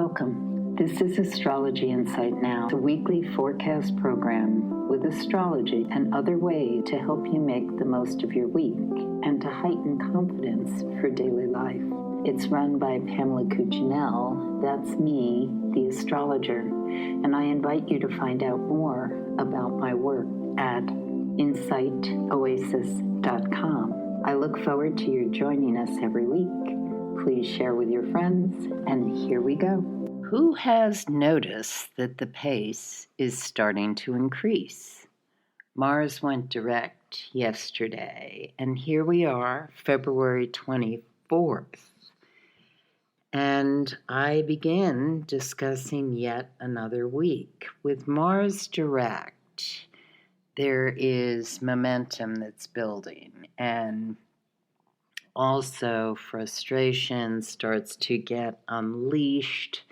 Welcome. This is Astrology Insight Now, a weekly forecast program with astrology and other ways to help you make the most of your week and to heighten confidence for daily life. It's run by Pamela Cuccinell, that's me, the astrologer, and I invite you to find out more about my work at insightoasis.com. I look forward to your joining us every week. Please share with your friends, and here we go. Who has noticed that the pace is starting to increase? Mars went direct yesterday, and here we are, February 24th. And I begin discussing yet another week. With Mars direct, there is momentum that's building, and also frustration starts to get unleashed,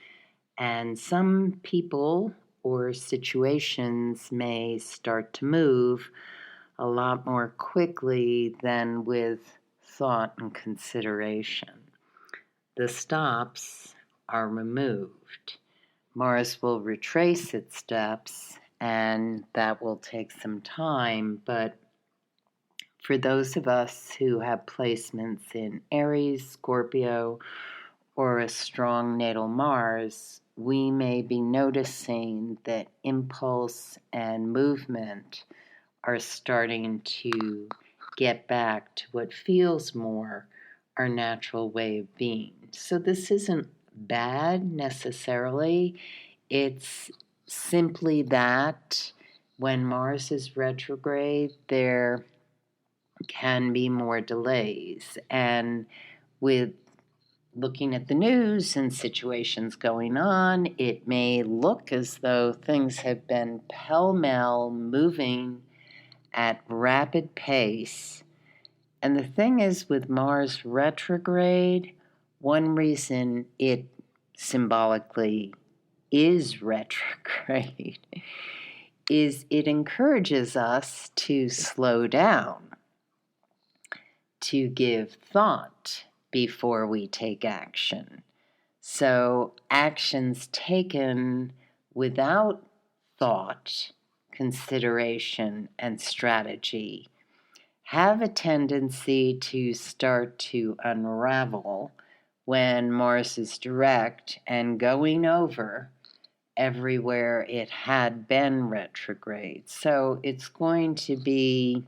and some people or situations may start to move a lot more quickly than with thought and consideration. The stops are removed. Mars will retrace its steps, and that will take some time, but for those of us who have placements in Aries, Scorpio, or a strong natal Mars, we may be noticing that impulse and movement are starting to get back to what feels more our natural way of being. So this isn't bad necessarily. It's simply that when Mars is retrograde, there can be more delays. And with looking at the news and situations going on, it may look as though things have been pell-mell moving at rapid pace. And the thing is, with Mars retrograde, one reason it symbolically is retrograde is it encourages us to slow down, to give thought before we take action. So actions taken without thought, consideration, and strategy have a tendency to start to unravel when Mars is direct and going over everywhere it had been retrograde. So it's going to be,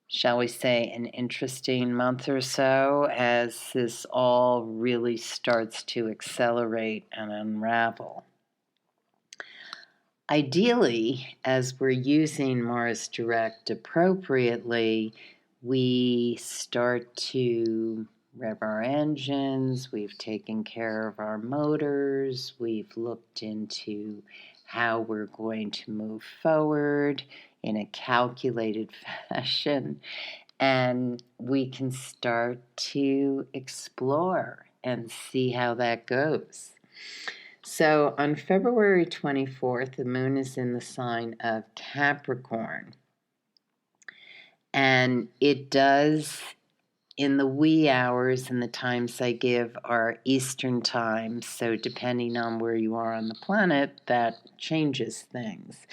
shall we say, an interesting month or so as this all really starts to accelerate and unravel. Ideally, as we're using Mars direct appropriately, we start to rev our engines, we've taken care of our motors, we've looked into how we're going to move forward in a calculated fashion, and we can start to explore and see how that goes. So on February 24th, the moon is in the sign of Capricorn, and it does, in the wee hours, and the times I give are Eastern time, so depending on where you are on the planet, that changes things.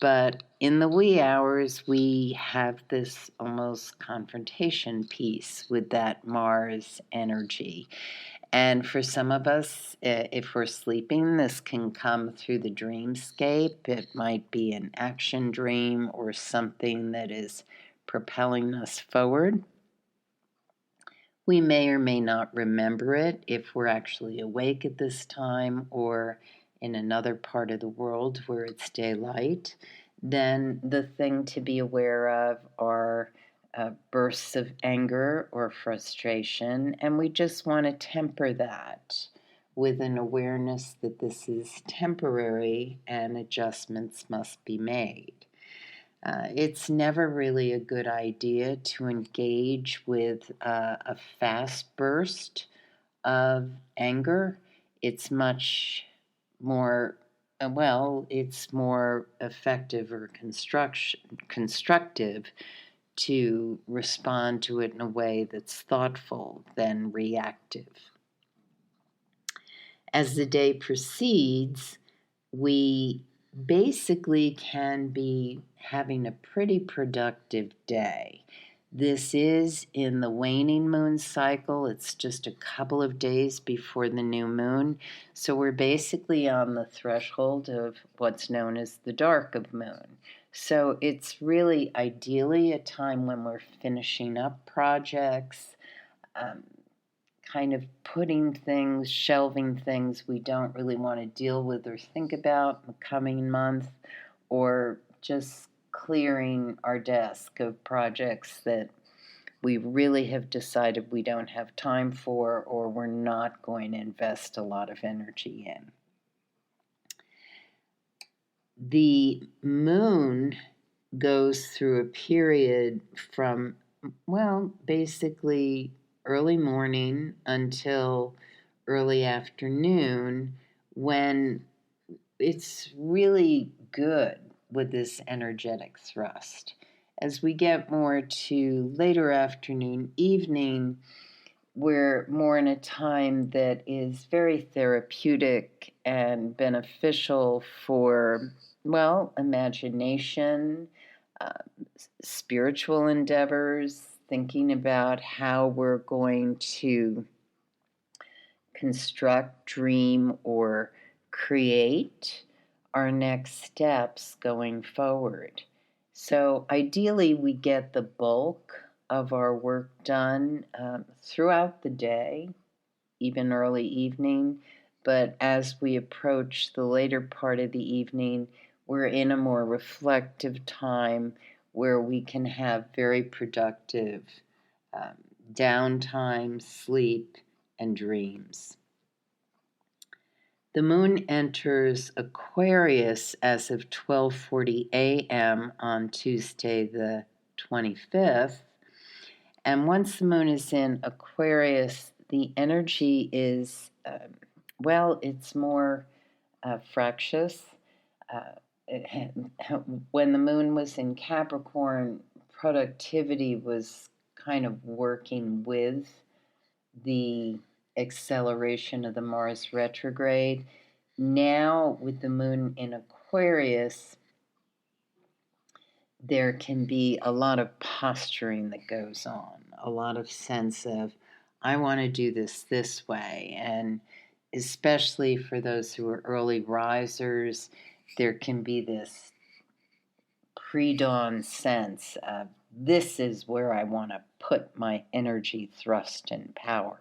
But in the wee hours, we have this almost confrontation piece with that Mars energy. And for some of us, if we're sleeping, this can come through the dreamscape. It might be an action dream or something that is propelling us forward. We may or may not remember it if we're actually awake at this time or in another part of the world where it's daylight. Then the thing to be aware of are bursts of anger or frustration, and we just want to temper that with an awareness that this is temporary and adjustments must be made. It's never really a good idea to engage with a fast burst of anger. It's much more, it's more effective or constructive to respond to it in a way that's thoughtful than reactive. As the day proceeds, we basically can be having a pretty productive day. This is in the waning moon cycle. It's just a couple of days before the new moon. So we're basically on the threshold of what's known as the dark of moon. So it's really ideally a time when we're finishing up projects, kind of putting things, shelving things we don't really want to deal with or think about in the coming month, or just clearing our desk of projects that we really have decided we don't have time for or we're not going to invest a lot of energy in. The moon goes through a period from, well, basically early morning until early afternoon when it's really good with this energetic thrust. As we get more to later afternoon, evening, we're more in a time that is very therapeutic and beneficial for, well, imagination, uh, spiritual endeavors, thinking about how we're going to construct, dream, or create our next steps going forward. So ideally, we get the bulk of our work done throughout the day, even early evening. But as we approach the later part of the evening, we're in a more reflective time where we can have very productive downtime, sleep, and dreams. The moon enters Aquarius as of 12:40 a.m. on Tuesday the 25th. And once the moon is in Aquarius, the energy is, it's more fractious. When the moon was in Capricorn, productivity was kind of working with the acceleration of the Mars retrograde. Now, with the moon in Aquarius, there can be a lot of posturing that goes on, a lot of sense of, I want to do this way. And especially for those who are early risers, there can be this pre-dawn sense of, this is where I want to put my energy, thrust, and power.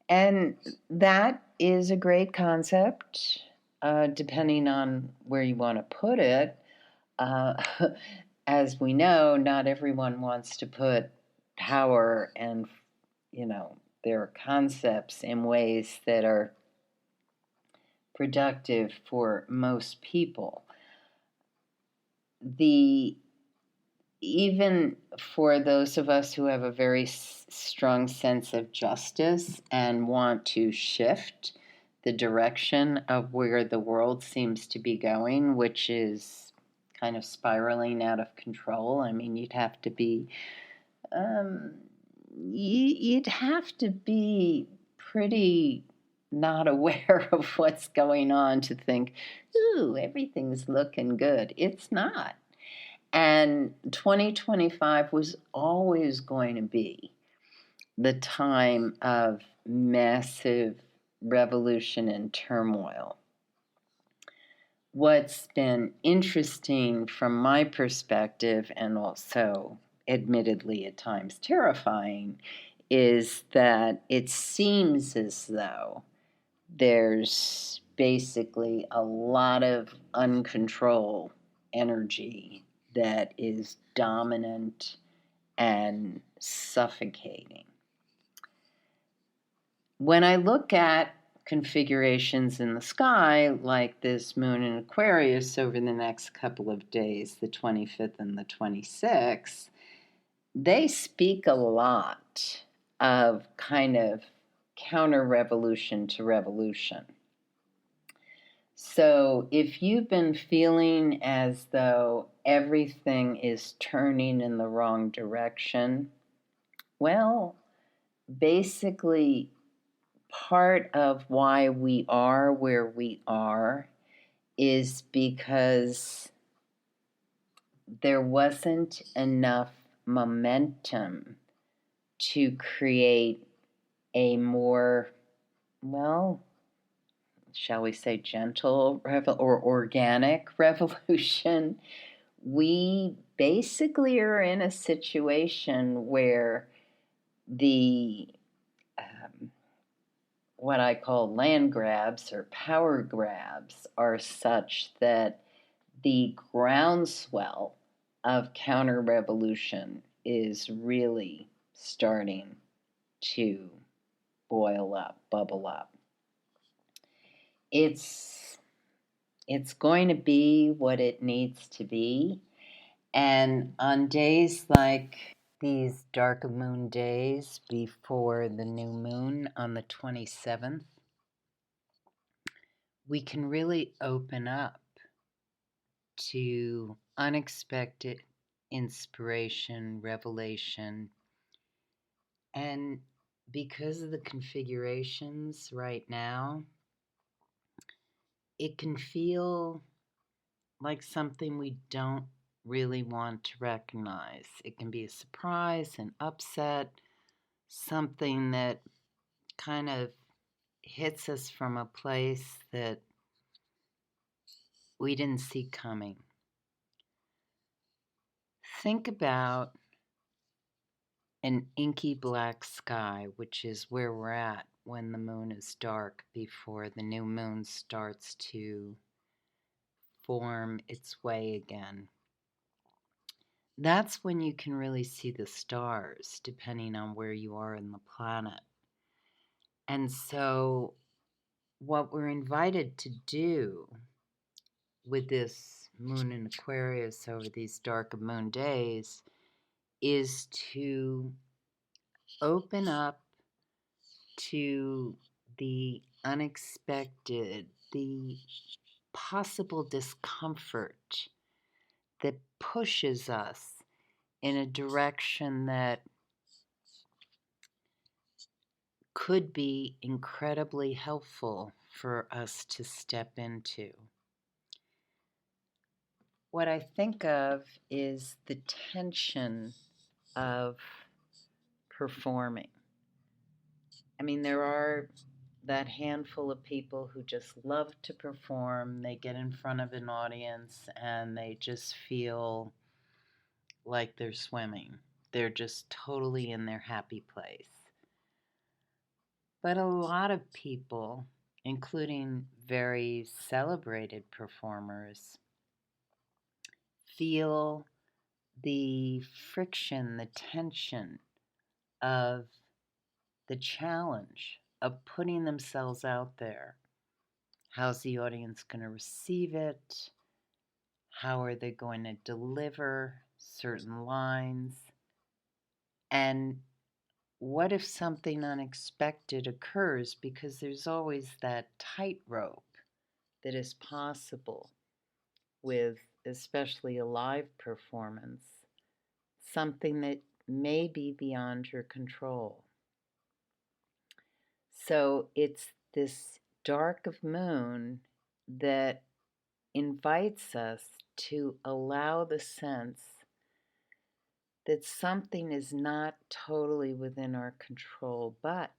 And that is a great concept, depending on where you want to put it. As we know, not everyone wants to put power and, their concepts in ways that are productive for most people. Even for those of us who have a very strong sense of justice and want to shift the direction of where the world seems to be going, which is kind of spiraling out of control. I mean, you'd have to be pretty not aware of what's going on to think, ooh, everything's looking good. It's not. And 2025 was always going to be the time of massive revolution and turmoil. What's been interesting from my perspective, and also admittedly at times terrifying, is that it seems as though there's basically a lot of uncontrolled energy that is dominant and suffocating. When I look at configurations in the sky, like this moon in Aquarius over the next couple of days, the 25th and the 26th, they speak a lot of kind of counter-revolution to revolution. So if you've been feeling as though everything is turning in the wrong direction, well, basically part of why we are where we are is because there wasn't enough momentum to create a more, well, shall we say, gentle or organic revolution. We basically are in a situation where the what I call land grabs or power grabs are such that the groundswell of counter revolution is really starting to boil up, bubble up. It's going to be what it needs to be. And on days like these dark moon days before the new moon on the 27th, we can really open up to unexpected inspiration, revelation, and because of the configurations right now, it can feel like something we don't really want to recognize. It can be a surprise, an upset, something that kind of hits us from a place that we didn't see coming. Think about an inky black sky, which is where we're at when the moon is dark before the new moon starts to form its way again. That's when you can really see the stars, depending on where you are in the planet. And so, what we're invited to do with this moon in Aquarius over these dark moon days is to open up to the unexpected, the possible discomfort that pushes us in a direction that could be incredibly helpful for us to step into. What I think of is the tension of performing. I mean, there are that handful of people who just love to perform. They get in front of an audience and they just feel like they're swimming. They're just totally in their happy place. But a lot of people, including very celebrated performers, feel the friction, the tension of the challenge of putting themselves out there. How's the audience going to receive it? How are they going to deliver certain lines? And what if something unexpected occurs? Because there's always that tightrope that is possible with especially a live performance, something that may be beyond your control. So it's this dark of moon that invites us to allow the sense that something is not totally within our control, but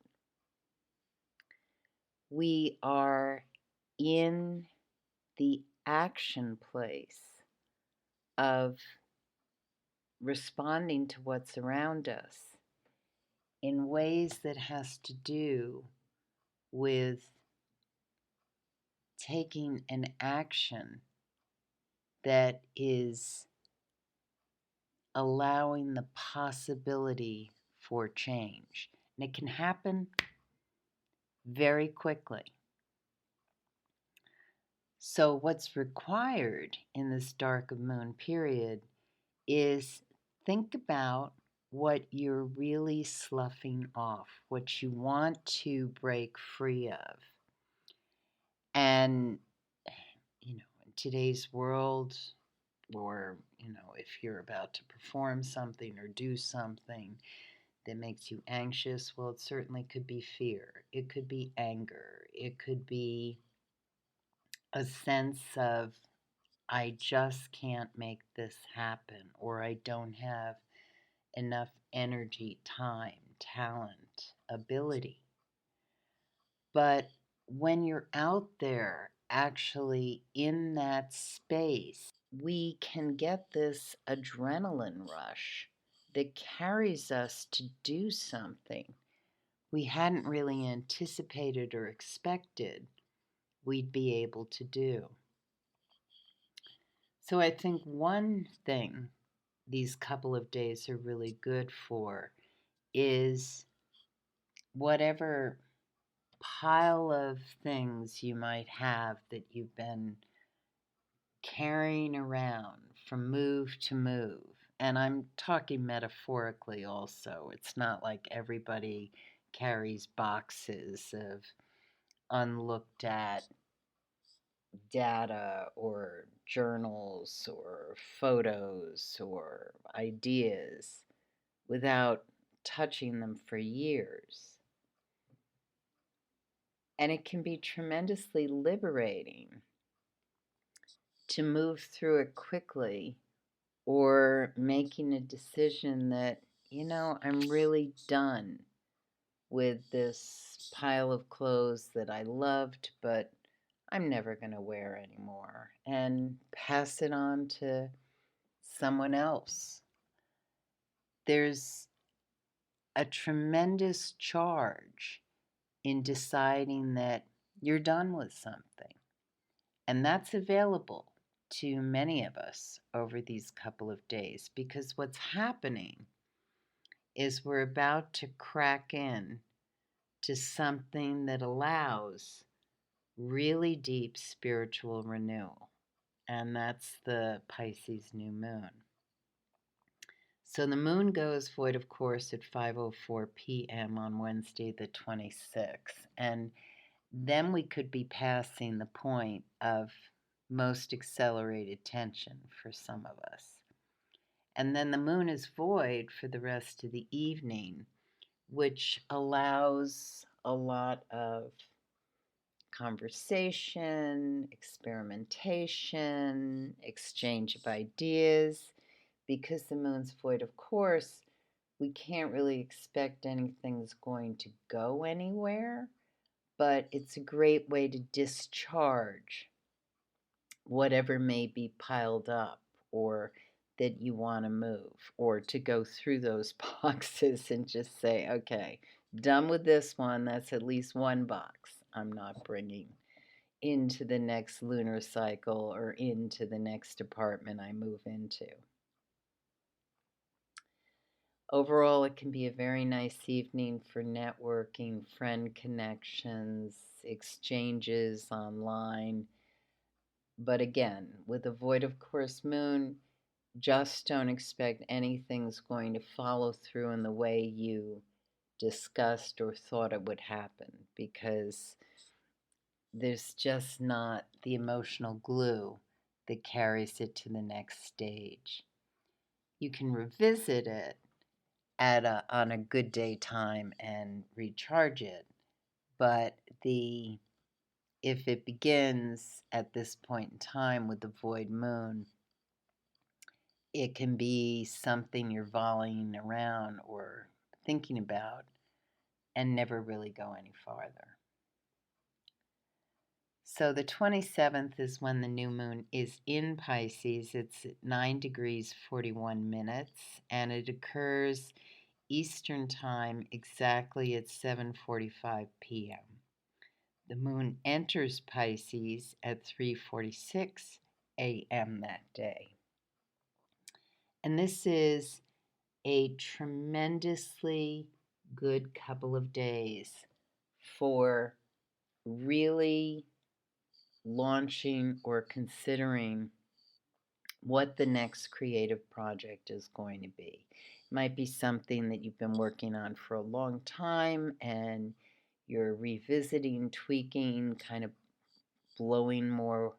we are in the action place of responding to what's around us in ways that has to do with taking an action that is allowing the possibility for change. And it can happen very quickly. So what's required in this dark of moon period is think about what you're really sloughing off, what you want to break free of. And, in today's world, or, if you're about to perform something or do something, that makes you anxious? Well, it certainly could be fear. It could be anger. It could be a sense of, I just can't make this happen, or I don't have enough energy, time, talent, ability. But when you're out there actually in that space, we can get this adrenaline rush that carries us to do something we hadn't really anticipated or expected we'd be able to do. So I think one thing these couple of days are really good for is whatever pile of things you might have that you've been carrying around from move to move. And I'm talking metaphorically also. It's not like everybody carries boxes of unlooked at data or journals or photos or ideas without touching them for years. And it can be tremendously liberating to move through it quickly, or making a decision that, I'm really done with this pile of clothes that I loved, but I'm never going to wear anymore, and pass it on to someone else. There's a tremendous charge in deciding that you're done with something. And that's available to many of us over these couple of days, because what's happening is we're about to crack in to something that allows really deep spiritual renewal, and that's the Pisces New Moon. So the moon goes void of course at 5:04 p.m. on Wednesday the 26th, and then we could be passing the point of most accelerated tension for some of us. And then the moon is void for the rest of the evening, which allows a lot of conversation, experimentation, exchange of ideas. Because the moon's void, of course, we can't really expect anything's going to go anywhere, but it's a great way to discharge whatever may be piled up or that you want to move, or to go through those boxes and just say, okay, done with this one. That's at least one box I'm not bringing into the next lunar cycle or into the next apartment I move into. Overall, it can be a very nice evening for networking, friend connections, exchanges online. But again, with a void of course moon, just don't expect anything's going to follow through in the way you discussed or thought it would happen, because there's just not the emotional glue that carries it to the next stage. You can revisit it on a good day time and recharge it, but if it begins at this point in time with the void moon, it can be something you're volleying around or thinking about and never really go any farther. So the 27th is when the new moon is in Pisces. It's at 9 degrees 41 minutes, and it occurs Eastern time exactly at 7:45 p.m. The moon enters Pisces at 3:46 a.m. that day. And this is a tremendously good couple of days for really launching or considering what the next creative project is going to be. It might be something that you've been working on for a long time and you're revisiting, tweaking, kind of blowing more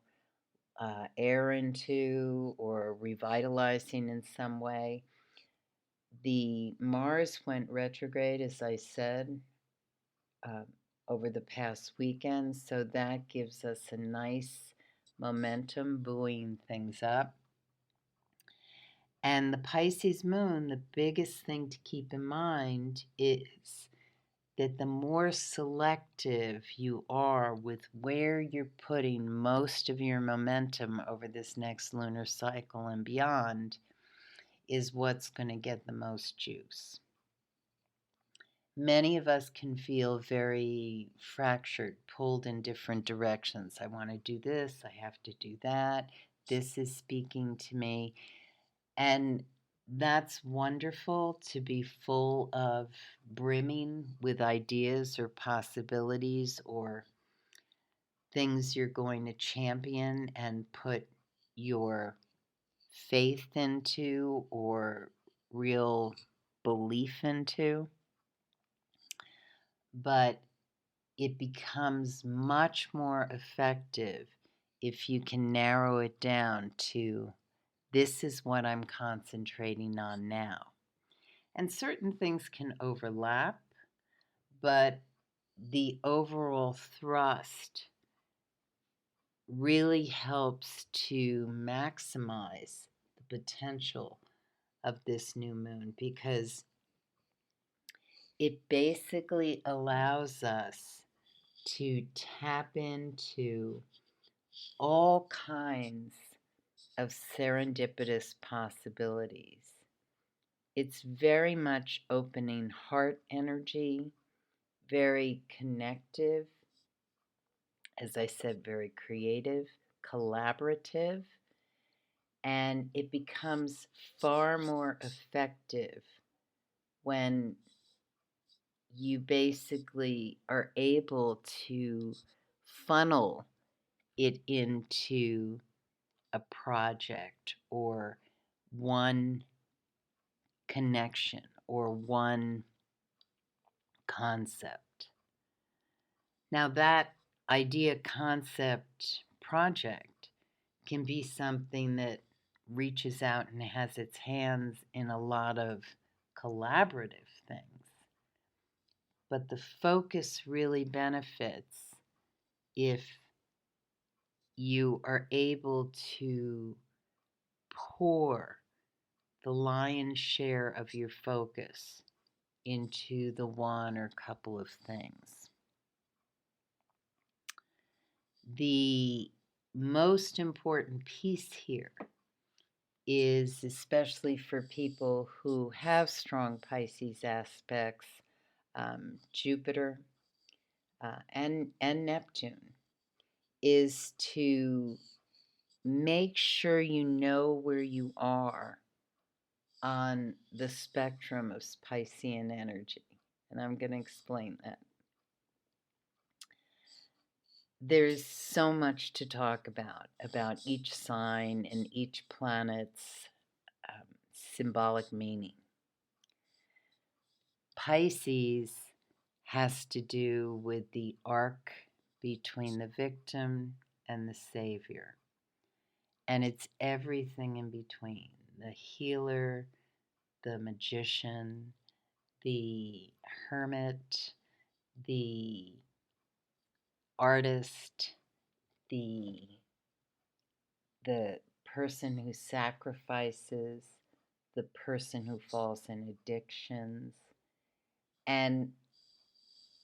air into, or revitalizing in some way. The Mars went retrograde, as I said, uh, over the past weekend, so that gives us a nice momentum, buoying things up. And the Pisces moon, the biggest thing to keep in mind is that the more selective you are with where you're putting most of your momentum over this next lunar cycle and beyond is what's going to get the most juice. Many of us can feel very fractured, pulled in different directions. I want to do this, I have to do that, this is speaking to me. And that's wonderful, to be full of brimming with ideas or possibilities or things you're going to champion and put your faith into or real belief into. But it becomes much more effective if you can narrow it down to, this is what I'm concentrating on now. And certain things can overlap, but the overall thrust really helps to maximize the potential of this new moon, because it basically allows us to tap into all kinds of serendipitous possibilities. It's very much opening heart energy, very connective, as I said, very creative, collaborative, and it becomes far more effective when you basically are able to funnel it into a project or one connection or one concept. Now, that idea, concept, project can be something that reaches out and has its hands in a lot of collaborative things. But the focus really benefits if you are able to pour the lion's share of your focus into the one or couple of things. The most important piece here is, especially for people who have strong Pisces aspects, Jupiter and Neptune, is to make sure you know where you are on the spectrum of Piscean energy. And I'm going to explain that. There's so much to talk about each sign and each planet's symbolic meaning. Pisces has to do with the arc between the victim and the savior. And it's everything in between, the healer, the magician, the hermit, the artist, the person who sacrifices, the person who falls in addictions. And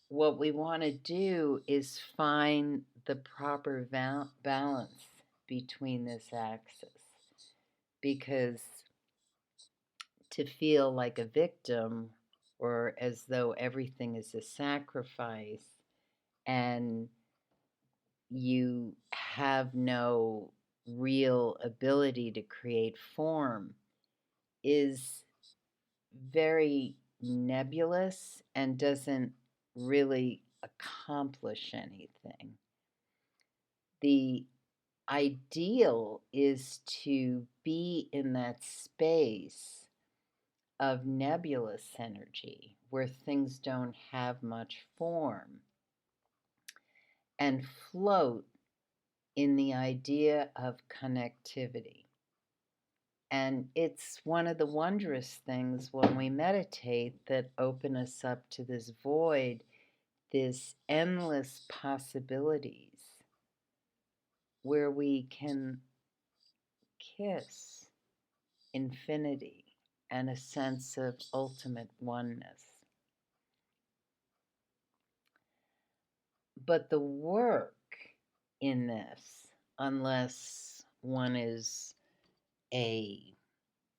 what we want to do is find the proper balance between this axis, because to feel like a victim or as though everything is a sacrifice and you have no real ability to create form is very nebulous and doesn't really accomplish anything. The ideal is to be in that space of nebulous energy where things don't have much form and float in the idea of connectivity. And it's one of the wondrous things when we meditate that open us up to this void, this endless possibilities where we can kiss infinity and a sense of ultimate oneness. But the work in this, unless one is a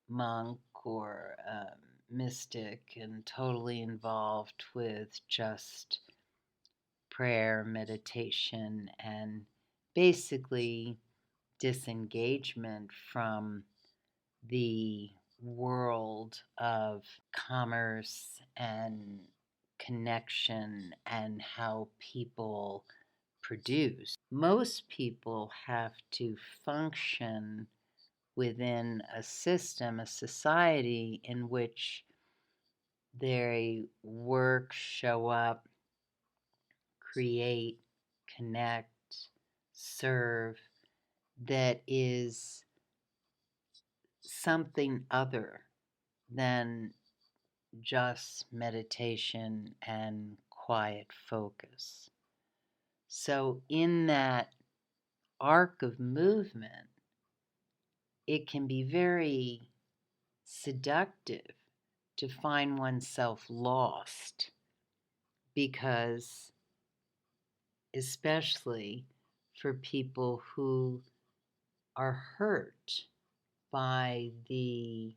monk or a mystic and totally involved with just prayer, meditation, and basically disengagement from the world of commerce and connection and how people produce. Most people have to function within a system, a society in which they work, show up, create, connect, serve, that is something other than just meditation and quiet focus. So, in that arc of movement, it can be very seductive to find oneself lost because, especially for people who are hurt by the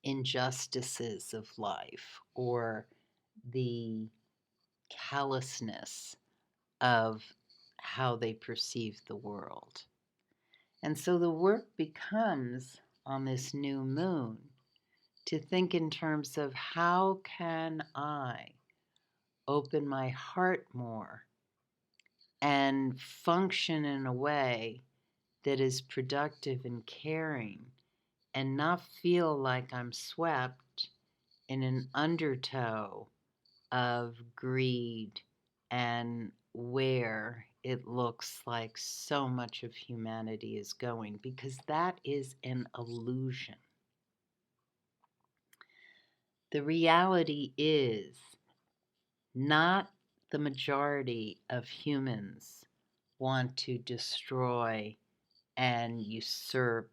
injustices of life or the callousness of how they perceive the world. And so the work becomes on this new moon to think in terms of how can I open my heart more and function in a way that is productive and caring and not feel like I'm swept in an undertow of greed and where it looks like so much of humanity is going, because that is an illusion. The reality is not the majority of humans want to destroy and usurp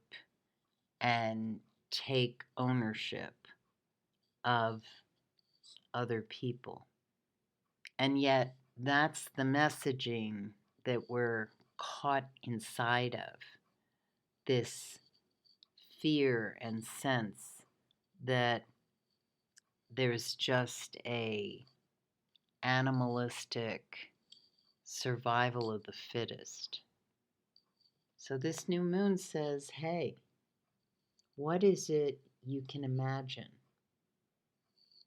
and take ownership of other people. And yet, that's the messaging that we're caught inside of, this fear and sense that there's just a animalistic survival of the fittest. So this new moon says, hey, what is it you can imagine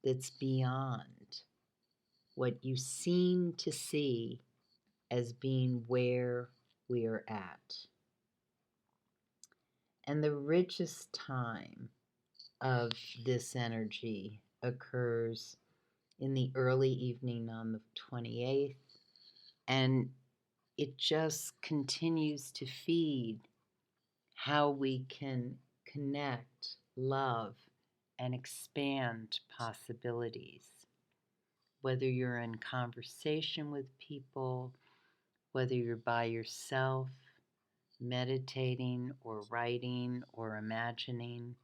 that's beyond what you seem to see as being where we are at? And the richest time of this energy occurs in the early evening on the 28th, and it just continues to feed how we can connect, love, and expand possibilities. Whether you're in conversation with people, whether you're by yourself, meditating or writing or imagining,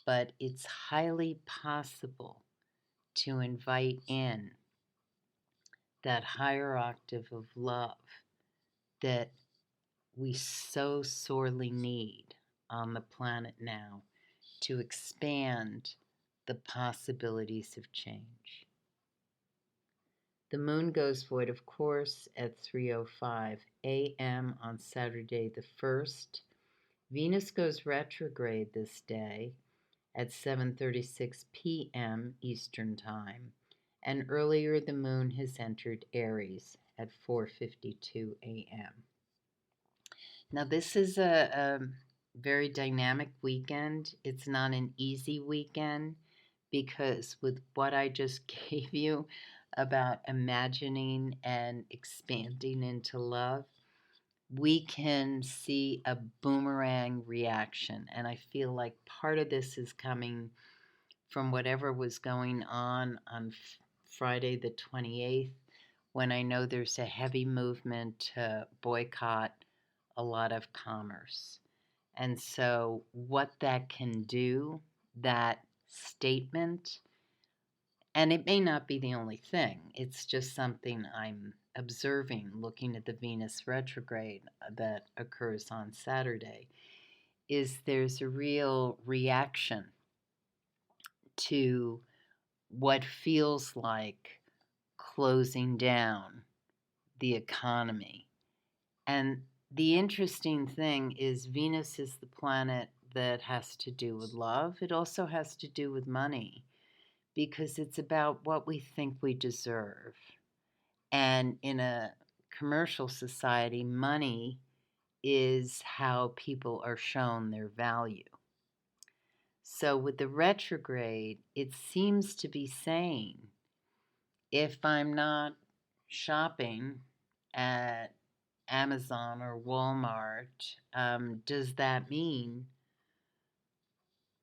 but it's highly possible to invite in that higher octave of love that we so sorely need on the planet now to expand the possibilities of change. The moon goes void, of course, at 3:05 a.m. on Saturday the 1st. Venus goes retrograde this day at 7:36 p.m. Eastern Time, and earlier the moon has entered Aries at 4:52 a.m. Now this is a very dynamic weekend. It's not an easy weekend because with what I just gave you about imagining and expanding into love, we can see a boomerang reaction. And I feel like part of this is coming from whatever was going on Friday the 28th, when I know there's a heavy movement to boycott a lot of commerce. And so what that can do, that statement, and it may not be the only thing, it's just something I'm observing looking at the Venus retrograde that occurs on Saturday, is there's a real reaction to what feels like closing down the economy. And the interesting thing is Venus is the planet that has to do with love. It also has to do with money, because it's about what we think we deserve. And in a commercial society, money is how people are shown their value. So with the retrograde, it seems to be saying, if I'm not shopping at Amazon or Walmart, does that mean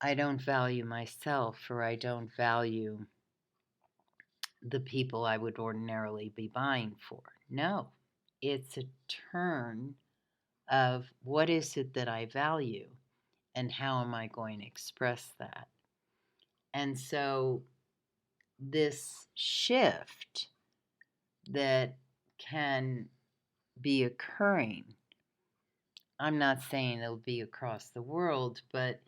I don't value myself, or I don't value the people I would ordinarily be buying for? No, it's a turn of what is it that I value and how am I going to express that? And so this shift that can be occurring, I'm not saying it'll be across the world, but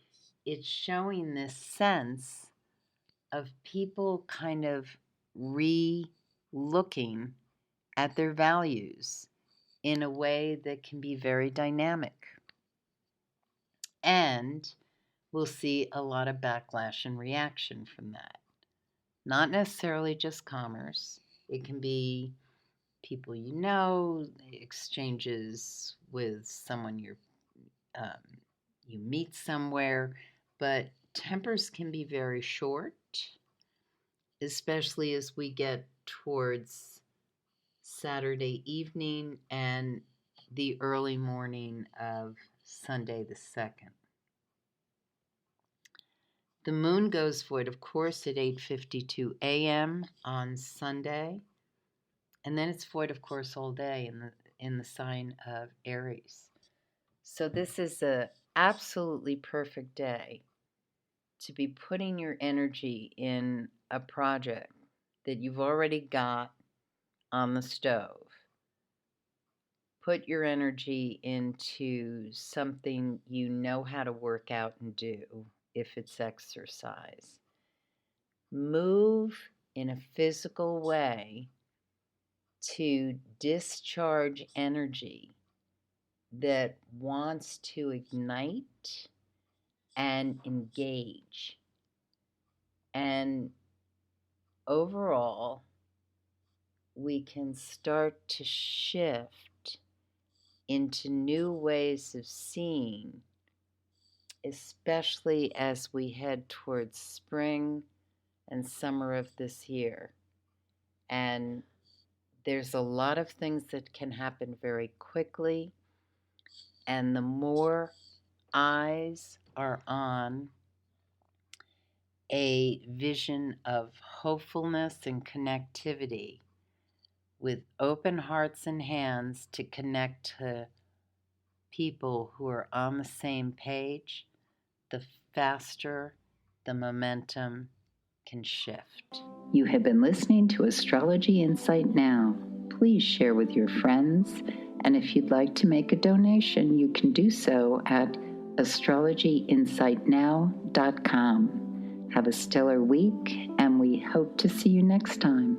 it's showing this sense of people kind of re-looking at their values in a way that can be very dynamic. And we'll see a lot of backlash and reaction from that. Not necessarily just commerce. It can be people you know, exchanges with someone you meet somewhere, but tempers can be very short, especially as we get towards Saturday evening and the early morning of Sunday the 2nd. The moon goes void, of course, at 8:52 a.m. on Sunday, and then it's void, of course, all day in the sign of Aries. So this is a absolutely perfect day to be putting your energy in a project that you've already got on the stove. Put your energy into something you know how to work out and do, if it's exercise. Move in a physical way to discharge energy that wants to ignite and engage. And overall, we can start to shift into new ways of seeing, especially as we head towards spring and summer of this year. And there's a lot of things that can happen very quickly, and the more eyes are on a vision of hopefulness and connectivity, with open hearts and hands to connect to people who are on the same page, the faster the momentum can shift. You have been listening to Astrology Insight Now. Please share with your friends, and if you'd like to make a donation, you can do so at astrologyinsightnow.com. Have a stellar week, and we hope to see you next time.